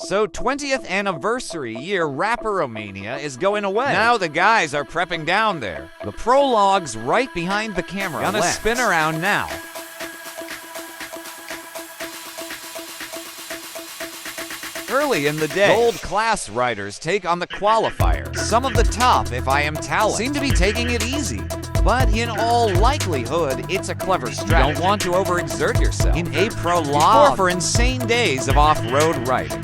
So 20th anniversary year Rapper Romania is going away. Now the guys are prepping down there. The prologue's right behind the camera. Gonna spin around now. Early in the day, gold class riders take on the qualifiers. Some of the top, if I am talent, seem to be taking it easy. But in all likelihood, it's a clever strategy. You don't want to overexert yourself in a prologue or for insane days of off-road riding.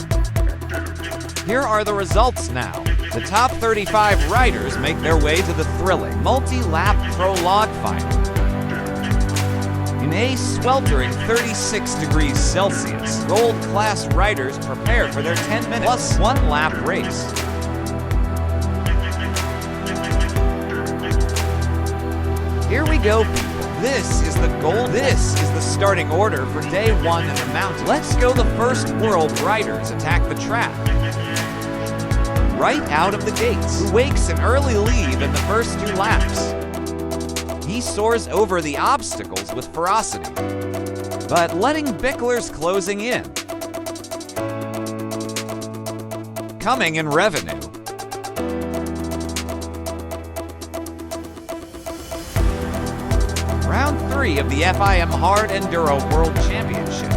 Here are the results now. The top 35 riders make their way to the thrilling multi-lap prologue final. In a sweltering 36 degrees Celsius, gold class riders prepare for their 10-minute plus 1 lap race. Here we go, people. This is the goal. This is the starting order for day 1 in the mountain. Let's go. The first world riders attack the track. Right out of the gates, who wakes an early lead in the first 2 laps. He soars over the obstacles with ferocity, but Lettenbichler's closing in. Coming in revenue. Round 3 of the FIM HARDENDURO World Championship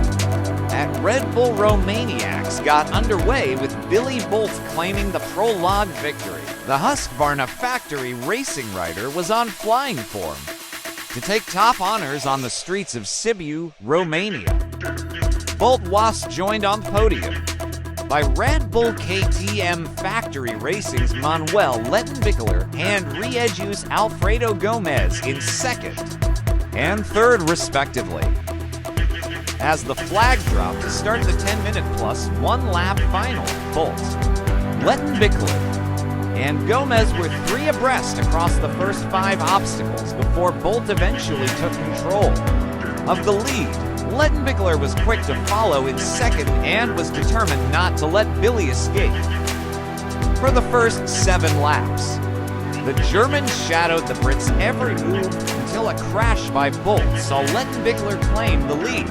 at Red Bull Romaniacs got underway with Billy Bolt claiming the prologue victory. The Husqvarna factory racing rider was on flying form to take top honors on the streets of Sibiu, Romania. Bolt was joined on the podium by Red Bull KTM Factory Racing's Manuel Lettenbichler and Rieju's Alfredo Gomez in 2nd and 3rd respectively. As the flag dropped to start the 10-minute plus 1 lap final, Bolt, Lettenbichler, and Gomez were 3 abreast across the first 5 obstacles before Bolt eventually took control of the lead. Lettenbichler was quick to follow in 2nd and was determined not to let Billy escape. For the first 7 laps, the German shadowed the Brits every move until a crash by Bolt saw Lettenbichler claim the lead.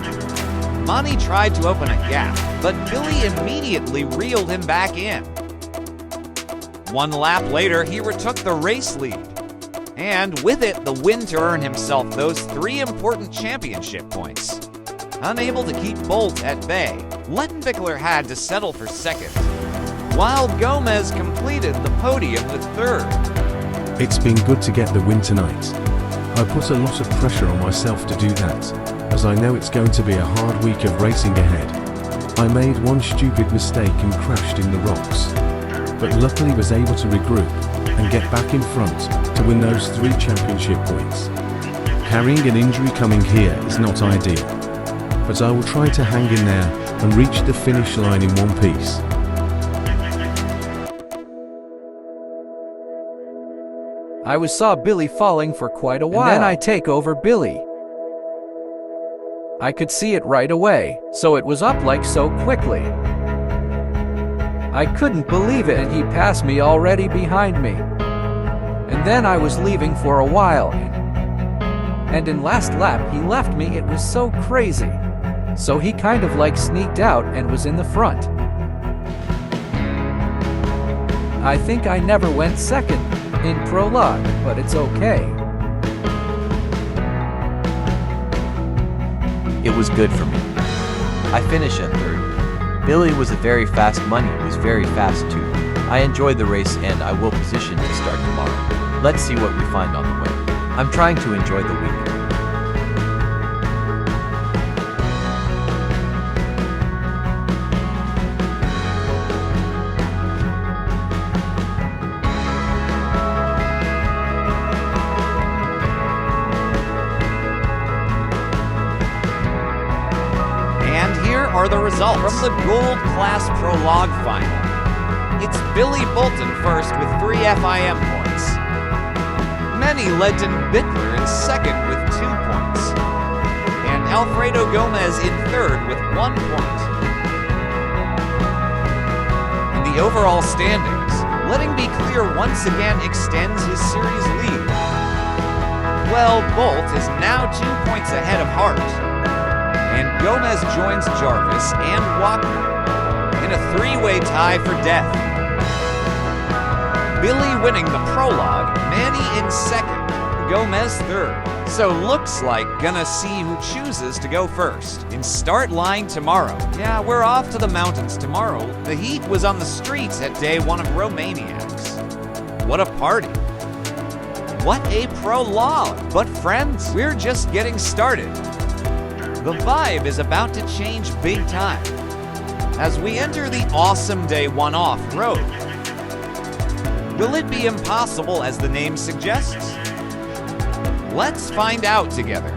Mani tried to open a gap, but Billy immediately reeled him back in. 1 lap later, he retook the race lead, and with it, the win to earn himself those 3 important championship points. Unable to keep Bolt at bay, Lettenbichler had to settle for 2nd, while Gomez completed the podium with 3rd. It's been good to get the win tonight. I put a lot of pressure on myself to do that, as I know it's going to be a hard week of racing ahead. I made one stupid mistake and crashed in the rocks, but luckily was able to regroup and get back in front to win those 3 championship points. Carrying an injury coming here is not ideal, but I will try to hang in there and reach the finish line in one piece. I saw Billy falling for quite a while, and then I take over Billy. I could see it right away, so it was up like so quickly. I couldn't believe it, and he passed me already behind me. And then I was leaving for a while, and in last lap he left me. It was so crazy. So he kind of like sneaked out and was in the front. I think I never went 2nd in prologue, but it's okay. It was good for me. I finished at 3rd. Billy was a very fast Money was very fast too. I enjoyed the race and I will position to start tomorrow. Let's see what we find on the way. I'm trying to enjoy the week. Are the results from the Gold Class Prologue Final. It's Billy Bolt in 1st with 3 FIM points. Many Lettenbichler in 2nd with 2 points. And Alfredo Gomez in 3rd with 1 point. In the overall standings, Lettenbichler once again extends his series lead. Well, Bolt is now 2 points ahead of Hart, and Gomez joins Jarvis and Wagner in a a three-way tie for death. Billy winning the prologue, Manny in second, Gomez third. So looks like gonna see who chooses to go first. In start line tomorrow. Yeah, we're off to the mountains tomorrow. The heat was on the streets at day one of Romaniacs. What a party. What a prologue. But friends, we're just getting started. The vibe is about to change big time as we enter the awesome day one off-road. Will it be impossible as the name suggests? Let's find out together.